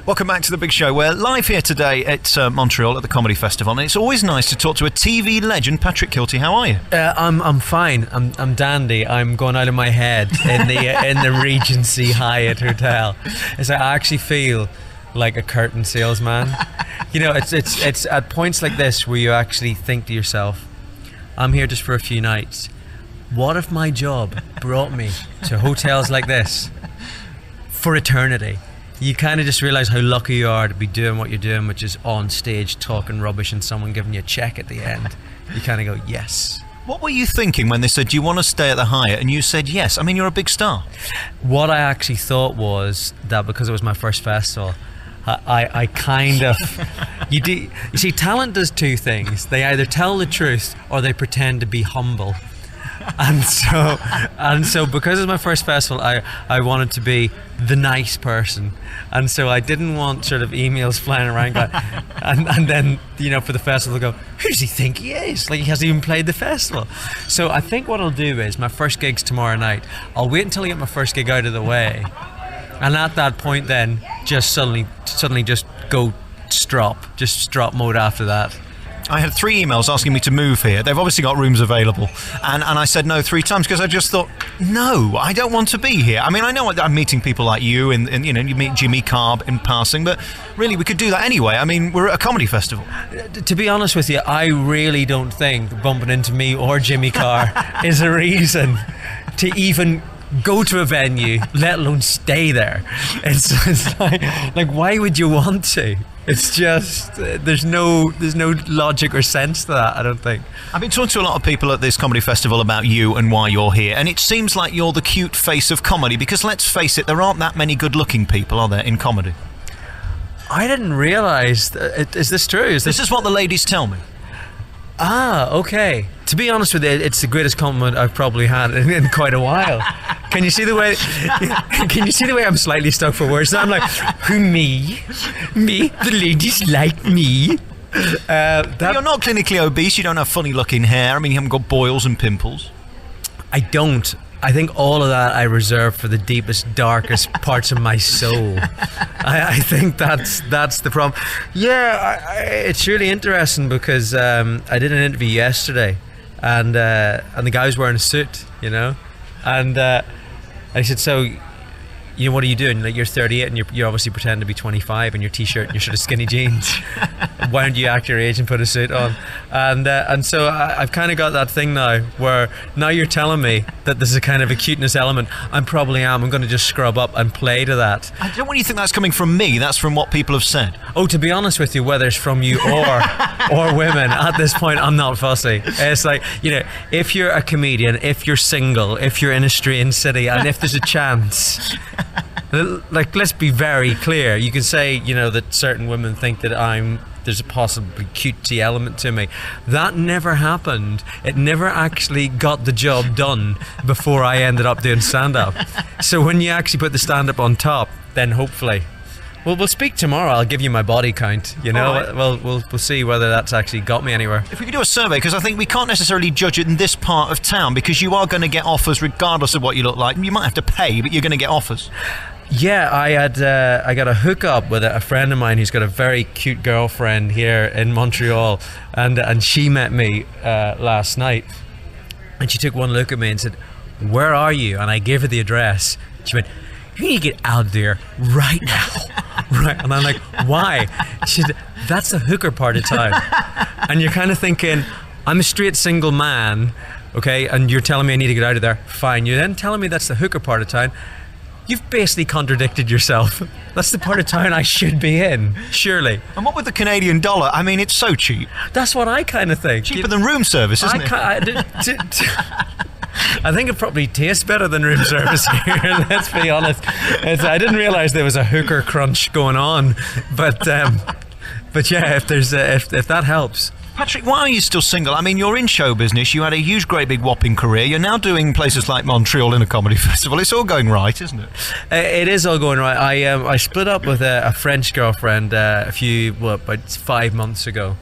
Welcome back to The Big Show. We're live here today at Montreal at the Comedy Festival, and it's always nice to talk to a TV legend. Patrick Kielty, how are you? I'm fine. I'm dandy. I'm going out of my head in the Regency Hyatt Hotel. It's like I actually feel like a curtain salesman. You know, it's at points like this where you actually think to yourself, I'm here just for a few nights. What if my job brought me to hotels like this for eternity? You kind of just realize how lucky you are to be doing what you're doing, which is on stage talking rubbish and someone giving you a check at the end. You kind of go, yes. What were you thinking when they said, do you want to stay at the Hyatt? And you said yes. I mean, you're a big star. What I actually thought was that because it was my first festival, I kind of... You see, talent does two things. They either tell the truth or they pretend to be humble. And so because it's my first festival, I wanted to be the nice person, and so I didn't want sort of emails flying around going, and then, you know, for the festival they'll go, who does he think he is? Like, he hasn't even played the festival. So I think what I'll do is, my first gig's tomorrow night, I'll wait until I get my first gig out of the way, and at that point then just suddenly just go strop mode after that. I had 3 emails asking me to move here. They've obviously got rooms available. And I said no 3 times because I just thought, no, I don't want to be here. I mean, I know I'm meeting people like you and you know, you meet Jimmy Carr in passing, but really we could do that anyway. I mean, we're at a comedy festival. To be honest with you, I really don't think bumping into me or Jimmy Carr is a reason to even go to a venue, let alone stay there. It's like why would you want to? It's just there's no logic or sense to that, I don't think. I've been talking to a lot of people at this comedy festival about you and why you're here, and it seems like you're the cute face of comedy, because let's face it, there aren't that many good-looking people, are there, in comedy? I didn't realise. Is this true? This is what the ladies tell me. Ah, okay. To be honest with you, it's the greatest compliment I've probably had in quite a while. Can you see the way? Can you see the way I'm slightly stuck for words? I'm like, who, me? Me? The ladies like me. You're not clinically obese. You don't have funny-looking hair. I mean, you haven't got boils and pimples. I don't. I think all of that I reserve for the deepest, darkest parts of my soul. I think that's the problem. Yeah, it's really interesting because I did an interview yesterday, and the guy was wearing a suit, you know, and I said, so, you know, what are you doing? Like, you're 38 and you're obviously pretending to be 25 in your t-shirt and your sort of skinny jeans. Why don't you act your age and put a suit on? And so I've kind of got that thing now where now you're telling me that there's a kind of a cuteness element. I'm going to just scrub up and play to that. I don't want you to think that's coming from me. That's from what people have said. Oh, to be honest with you, whether it's from you or women, at this point, I'm not fussy. It's like, you know, if you're a comedian, if you're single, if you're in a strange city, and if there's a chance... Like, let's be very clear. You can say, you know, that certain women think that there's a possibly cutesy element to me. That never happened. It never actually got the job done before I ended up doing stand-up. So when you actually put the stand-up on top, then hopefully... Well, we'll speak tomorrow. I'll give you my body count, you know. Right. Well, we'll see whether that's actually got me anywhere. If we could do a survey, because I think we can't necessarily judge it in this part of town, because you are going to get offers regardless of what you look like. You might have to pay, but you're going to get offers. Yeah, I got a hookup with a friend of mine who's got a very cute girlfriend here in Montreal, and she met me last night, and she took one look at me and said, "Where are you?" And I gave her the address. She went, "You need to get out of there right now." Right, and I'm like, "Why?" She said, "That's the hooker part of town." And you're kind of thinking, I'm a straight single man, okay, and you're telling me I need to get out of there. Fine. You're then telling me that's the hooker part of town. You've basically contradicted yourself. That's the part of town I should be in, surely. And what with the Canadian dollar? I mean, it's so cheap. That's what I kind of think. Cheaper than room service, isn't it? I think it probably tastes better than room service here, let's be honest. I didn't realise there was a hooker crunch going on. But yeah, if that helps. Patrick, why are you still single? I mean, you're in show business. You had a huge, great, big, whopping career. You're now doing places like Montreal in a comedy festival. It's all going right, isn't it? It is all going right. I split up with a French girlfriend about 5 months ago.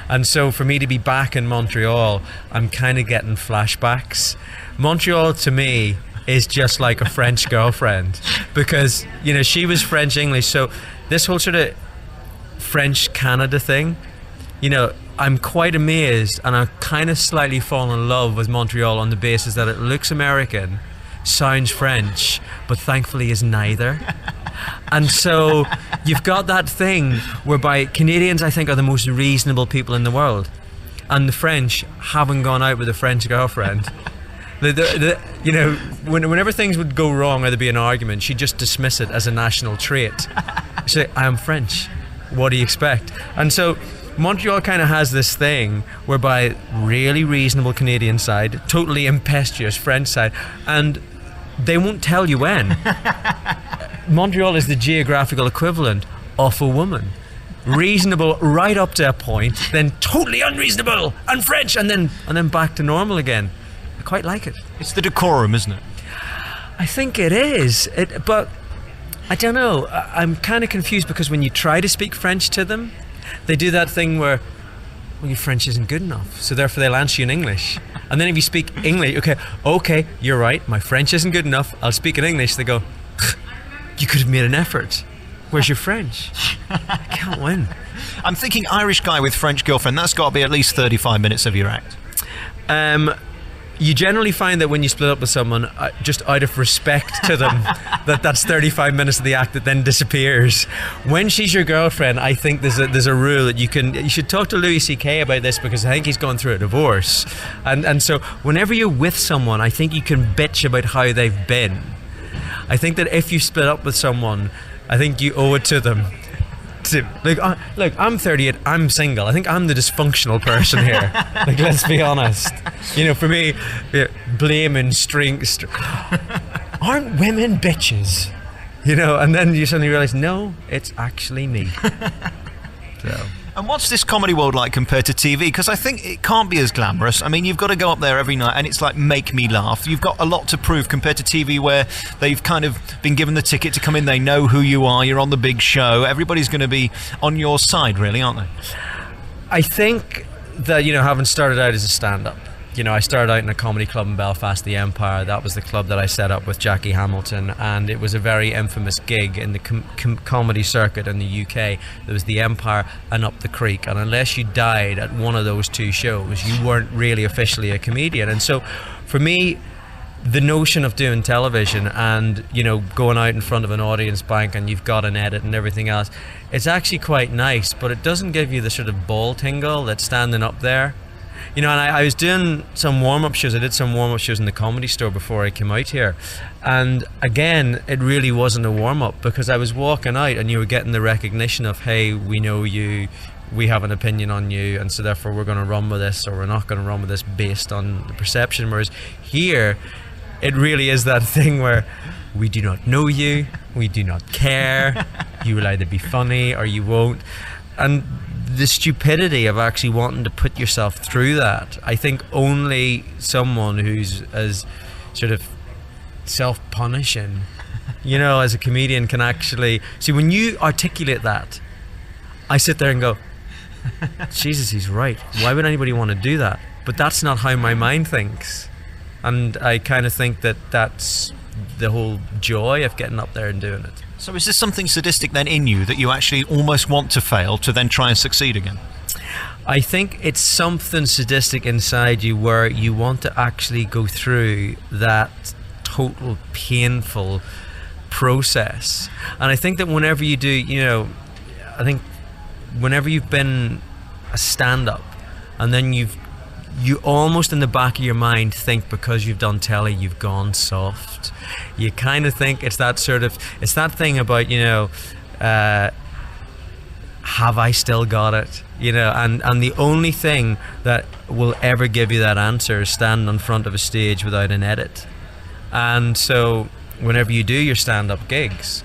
And so for me to be back in Montreal, I'm kind of getting flashbacks. Montreal, to me, is just like a French girlfriend because, you know, she was French English, so this whole sort of French Canada thing, you know, I'm quite amazed, and I kind of slightly fall in love with Montreal on the basis that it looks American, sounds French, but thankfully is neither. And so you've got that thing whereby Canadians, I think, are the most reasonable people in the world, and the French haven't gone out with a French girlfriend. You know, whenever things would go wrong or there'd be an argument, she'd just dismiss it as a national trait. She'd say, I am French. What do you expect? And so Montreal kind of has this thing whereby really reasonable Canadian side, totally impetuous French side, and they won't tell you when. Montreal is the geographical equivalent of a woman. Reasonable right up to a point, then totally unreasonable and French, and then back to normal again. I quite like it. It's the decorum, isn't it? I think it is. But I don't know. I'm kind of confused because when you try to speak French to them, they do that thing where, well, your French isn't good enough, so therefore they'll answer you in English. And then if you speak English, okay, you're right, my French isn't good enough, I'll speak in English. They go, you could have made an effort. Where's your French? I can't win. I'm thinking Irish guy with French girlfriend, that's got to be at least 35 minutes of your act. You generally find that when you split up with someone, just out of respect to them, that's 35 minutes of the act that then disappears. When she's your girlfriend, I think there's a rule that you should talk to Louis C.K. about this, because I think he's gone through a divorce. And so whenever you're with someone, I think you can bitch about how they've been. I think that if you split up with someone, I think you owe it to them. Look, I'm 38, I'm single. I think I'm the dysfunctional person here. Like, let's be honest. You know, for me, blaming aren't women bitches? You know, and then you suddenly realize, no, it's actually me. So. And what's this comedy world like compared to TV? Because I think it can't be as glamorous. I mean, you've got to go up there every night and it's like, make me laugh. You've got a lot to prove compared to TV, where they've kind of been given the ticket to come in. They know who you are. You're on the big show. Everybody's going to be on your side, really, aren't they? I think that, you know, having started out as a stand-up, you know, I started out in a comedy club in Belfast, the Empire. That was the club that I set up with Jackie Hamilton, and it was a very infamous gig in the comedy circuit in the UK. There was the Empire and Up the Creek, and unless you died at one of those two shows, you weren't really officially a comedian. And so for me, the notion of doing television and, you know, going out in front of an audience bank and you've got an edit and everything else, it's actually quite nice, but it doesn't give you the sort of ball tingle that's standing up there. You know, and I was doing some warm-up shows. I did some warm-up shows in the Comedy Store before I came out here. And again, it really wasn't a warm-up, because I was walking out and you were getting the recognition of, hey, we know you, we have an opinion on you, and so therefore we're going to run with this, or we're not going to run with this based on the perception. Whereas here, it really is that thing where we do not know you, we do not care, you will either be funny or you won't. And the stupidity of actually wanting to put yourself through that, I think only someone who's as sort of self-punishing, you know, as a comedian can actually see. When you articulate that, I sit there and go, Jesus, he's right. Why would anybody want to do that? But that's not how my mind thinks. And I kind of think that that's the whole joy of getting up there and doing it. So is this something sadistic then in you, that you actually almost want to fail to then try and succeed again? I think it's something sadistic inside you where you want to actually go through that total painful process. And I think that whenever you do, you know, I think whenever you've been a stand-up and then you almost in the back of your mind think, because you've done telly, you've gone soft. You kind of think it's that thing about, you know, have I still got it? You know, and the only thing that will ever give you that answer is standing in front of a stage without an edit. And so whenever you do your stand-up gigs,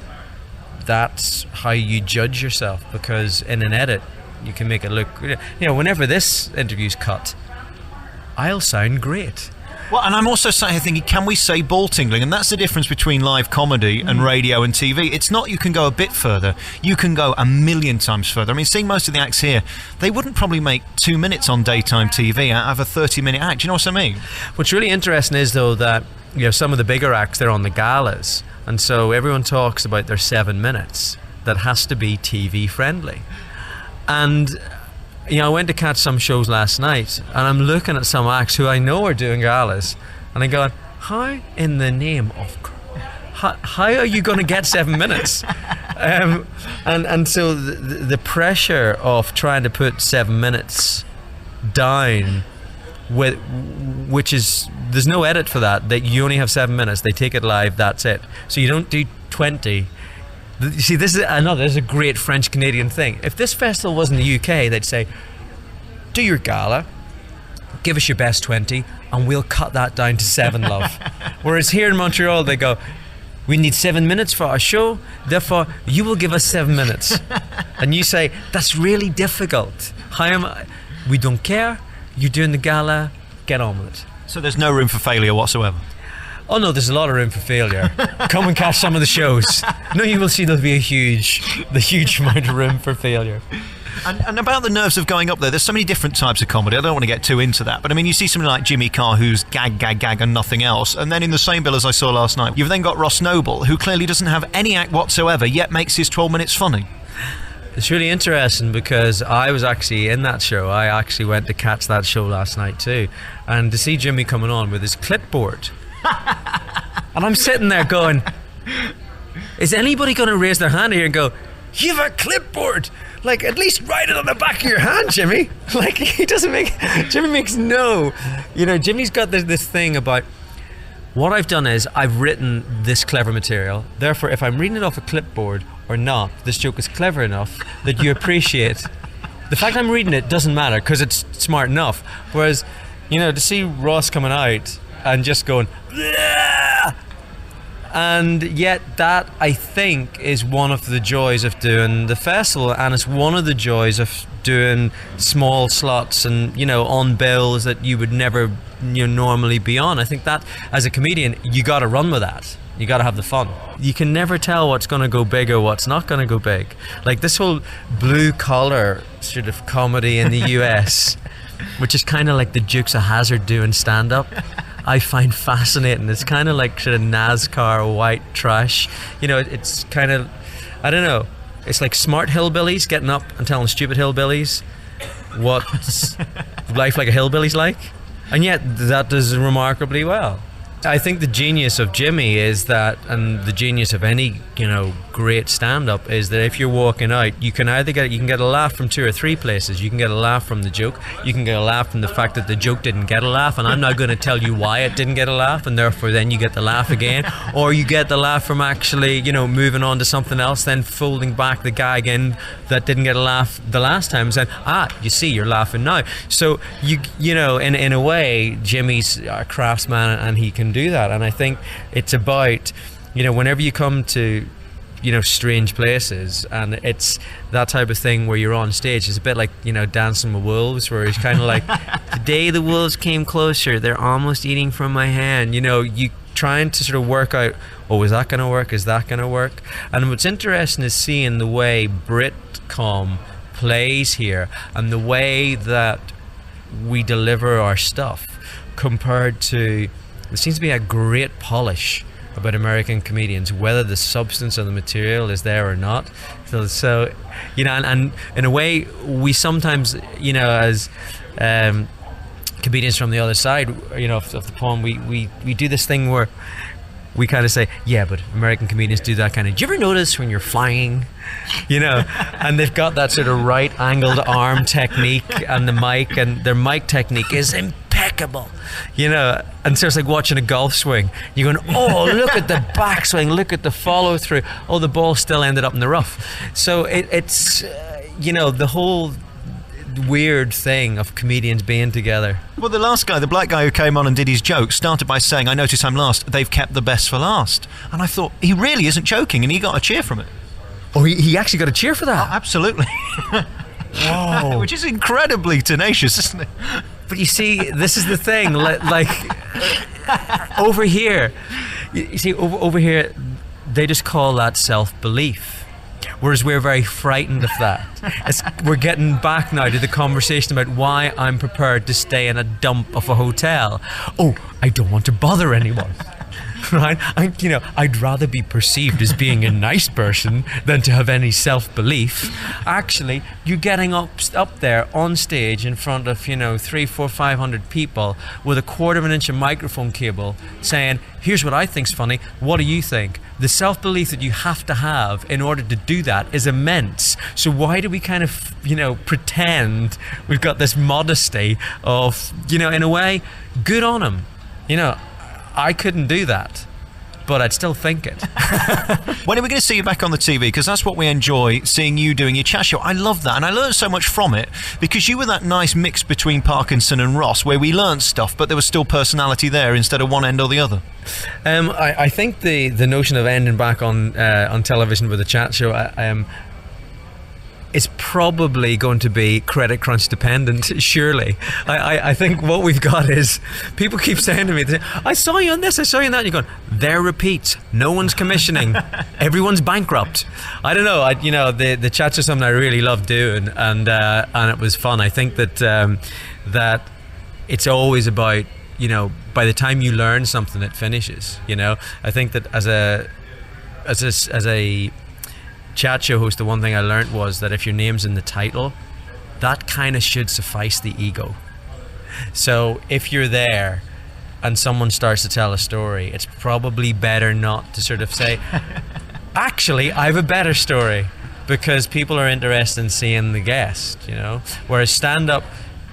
that's how you judge yourself, because in an edit, you can make it look, you know, whenever this interview's cut, I'll sound great. Well, and I'm also thinking, can we say ball tingling? And that's the difference between live comedy and radio and TV. It's not you can go a bit further. You can go a million times further. I mean, seeing most of the acts here, they wouldn't probably make 2 minutes on daytime TV out of a 30-minute act. Do you know what I mean? What's really interesting is, though, that, you know, some of the bigger acts, they're on the galas. And so everyone talks about their 7 minutes. that has to be TV friendly. And I went to catch some shows last night, and I'm looking at some acts who I know are doing galas, and I'm going, how in the name of how are you going to get 7 minutes? And so the pressure of trying to put 7 minutes down, which is, there's no edit for that you only have 7 minutes, they take it live, that's it. So you don't do 20. You see, this is a great French-Canadian thing. If this festival was in the UK, they'd say, do your gala, give us your best 20, and we'll cut that down to 7, love. Whereas here in Montreal, they go, we need 7 minutes for our show, therefore you will give us 7 minutes. And you say, that's really difficult. How am I? We don't care. You're doing the gala, get on with it. So there's no room for failure whatsoever? Oh no, there's a lot of room for failure. Come and catch some of the shows. No, you will see there'll be a huge amount of room for failure. And about the nerves of going up there's so many different types of comedy. I don't want to get too into that, but I mean, you see somebody like Jimmy Carr, who's gag and nothing else, and then in the same bill as I saw last night, you've then got Ross Noble, who clearly doesn't have any act whatsoever, yet makes his 12 minutes funny. It's really interesting because I was actually in that show. I actually went to catch that show last night too, and to see Jimmy coming on with his clipboard, and I'm sitting there going, is anybody going to raise their hand here and go, you have a clipboard? Like, at least write it on the back of your hand, Jimmy. Like, Jimmy makes no, Jimmy's got this thing about, what I've done is I've written this clever material, therefore if I'm reading it off a clipboard or not, this joke is clever enough that you appreciate. The fact I'm reading it doesn't matter because it's smart enough. Whereas, to see Ross coming out and just going, "Bleh!" And yet that, I think, is one of the joys of doing the festival, and it's one of the joys of doing small slots and, on bills that you would never normally be on. I think that, as a comedian, you got to run with that. You got to have the fun. You can never tell what's going to go big or what's not going to go big. Like this whole blue collar sort of comedy in the US, which is kind of like the Dukes of Hazzard doing stand-up, I find fascinating. It's kind of like sort of NASCAR white trash. It's kind of, I don't know, it's like smart hillbillies getting up and telling stupid hillbillies what's life like a hillbilly's like. And yet that does remarkably well. I think the genius of Jimmy is that, and the genius of any, great stand-up, is that if you're walking out, you can either get a laugh from 2 or 3 places. You can get a laugh from the joke. You can get a laugh from the fact that the joke didn't get a laugh, and I'm not going to tell you why it didn't get a laugh, and therefore then you get the laugh again. Or you get the laugh from actually, moving on to something else, then folding back the gag in that didn't get a laugh the last time, and saying, you see, you're laughing now. So in a way, Jimmy's a craftsman, and he can do that. And I think it's about, whenever you come to, strange places, and it's that type of thing where you're on stage, it's a bit like, Dancing with Wolves, where it's kind of like, today the wolves came closer, they're almost eating from my hand. You trying to sort of work out, is that going to work? Is that going to work? And what's interesting is seeing the way Britcom plays here, and the way that we deliver our stuff compared to, there seems to be a great polish about American comedians, whether the substance of the material is there or not. So and in a way, we sometimes, as comedians from the other side, of the poem, we do this thing where we kind of say, yeah, but American comedians do that kind of, do you ever notice when you're flying, and they've got that sort of right angled arm technique and the mic, and their mic technique is impeccable, and so it's like watching a golf swing. You're going, look at the backswing, look at the follow through, the ball still ended up in the rough. So it's the whole weird thing of comedians being together. Well, the last guy, the black guy who came on and did his joke, started by saying, I notice I'm last, they've kept the best for last. And I thought, he really isn't joking, and he got a cheer from it. Oh, he actually got a cheer for that? Oh, absolutely. Whoa. Which is incredibly tenacious, isn't it? But you see, this is the thing, like over here, you see, over here, they just call that self-belief. Whereas we're very frightened of that. We're getting back now to the conversation about why I'm prepared to stay in a dump of a hotel. I don't want to bother anyone. right? I'd rather be perceived as being a nice person than to have any self-belief. Actually, you're getting up there on stage in front of 300, 400, 500 people with a quarter of an inch of microphone cable, saying, "Here's what I think's funny. What do you think?" The self-belief that you have to have in order to do that is immense. So why do we kind of pretend we've got this modesty of in a way, good on him. I couldn't do that, but I'd still think it. When are we going to see you back on the TV? Because that's what we enjoy, seeing you doing your chat show. I love that, and I learned so much from it, because you were that nice mix between Parkinson and Ross, where we learned stuff, but there was still personality there instead of one end or the other. I think the notion of ending back on television with a chat show is probably going to be credit crunch dependent, surely. I think what we've got is, people keep saying to me, "I saw you on this, I saw you on that," and you're going, "They're repeats, no one's commissioning, everyone's bankrupt." I don't know, the chats are something I really love doing, and it was fun. I think that it's always about, by the time you learn something, it finishes. I think that as a chat show host, the one thing I learned was that if your name's in the title, that kind of should suffice the ego. So if you're there and someone starts to tell a story, it's probably better not to sort of say, "Actually, I have a better story," because people are interested in seeing the guest, Whereas stand-up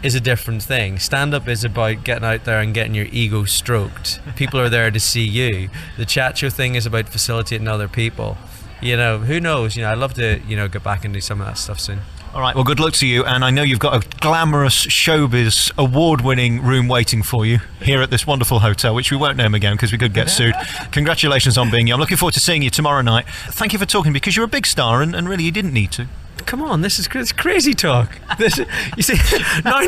is a different thing. Stand-up is about getting out there and getting your ego stroked. People are there to see you. The chat show thing is about facilitating other people. Who knows? I'd love to, get back and do some of that stuff soon. All right, well, good luck to you, and I know you've got a glamorous showbiz award-winning room waiting for you here at this wonderful hotel, which we won't name again because we could get sued. Congratulations on being here. I'm looking forward to seeing you tomorrow night. Thank you for talking, because you're a big star, and really you didn't need to. Come on, this is crazy talk. You see, now,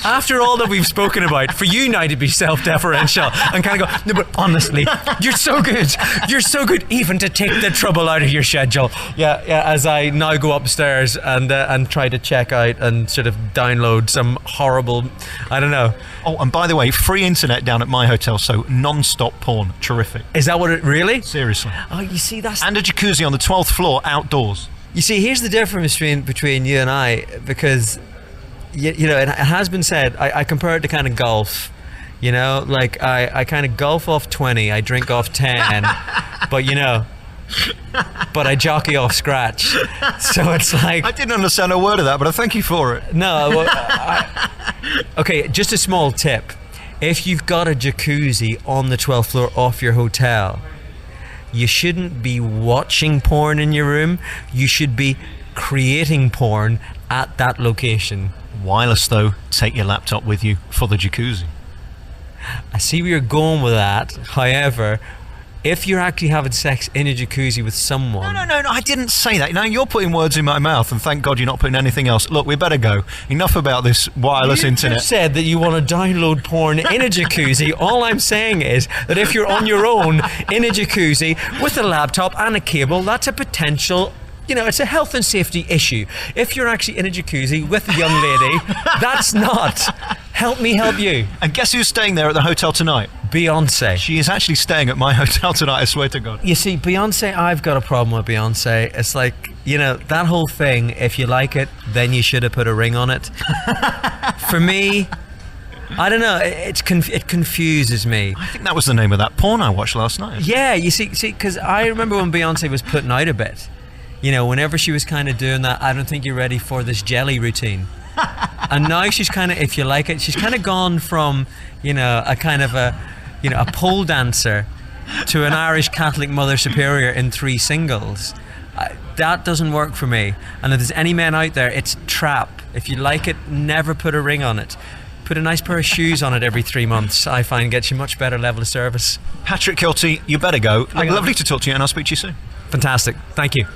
after all that we've spoken about, for you now to be self-deferential and kind of go, "No, but honestly, you're so good. You're so good, even to take the trouble out of your schedule." Yeah. As I now go upstairs and try to check out and sort of download some horrible, I don't know. Oh, and by the way, free internet down at my hotel, so non-stop porn. Terrific. Is that what it really? Seriously. Oh, you see, that's... And a jacuzzi on the 12th floor, outdoors. You see, here's the difference between you and I, because it has been said, I compare it to kind of golf. Like I kind of golf off 20, I drink off 10, but I jockey off scratch. So it's like, I didn't understand a word of that, but I thank you for it. No, well, okay, just a small tip. If you've got a jacuzzi on the 12th floor off your hotel, you shouldn't be watching porn in your room. You should be creating porn at that location. Wireless, though, take your laptop with you for the jacuzzi. I see where you're going with that. However, if you're actually having sex in a jacuzzi with someone... No, I didn't say that. Now you're putting words in my mouth, and thank God you're not putting anything else. Look, we better go. Enough about this wireless internet. You said that you want to download porn in a jacuzzi. All I'm saying is that if you're on your own in a jacuzzi with a laptop and a cable, that's a potential... it's a health and safety issue. If you're actually in a jacuzzi with a young lady, that's not. Help me help you. And guess who's staying there at the hotel tonight? Beyonce. She is actually staying at my hotel tonight, I swear to God. You see, Beyonce, I've got a problem with Beyonce. It's like, that whole thing, if you like it, then you should have put a ring on it. For me, I don't know, it confuses me. I think that was the name of that porn I watched last night. Yeah, you see, because I remember when Beyonce was putting out a bit. Whenever she was kind of doing that, "I don't think you're ready for this jelly routine." And now she's kind of, if you like it, she's kind of gone from, a kind of a pole dancer to an Irish Catholic Mother Superior in 3 singles. That doesn't work for me. And if there's any men out there, it's a trap. If you like it, never put a ring on it. Put a nice pair of shoes on it every 3 months. I find gets you much better level of service. Patrick Kielty, you better go. Lovely to talk to you, and I'll speak to you soon. Fantastic. Thank you.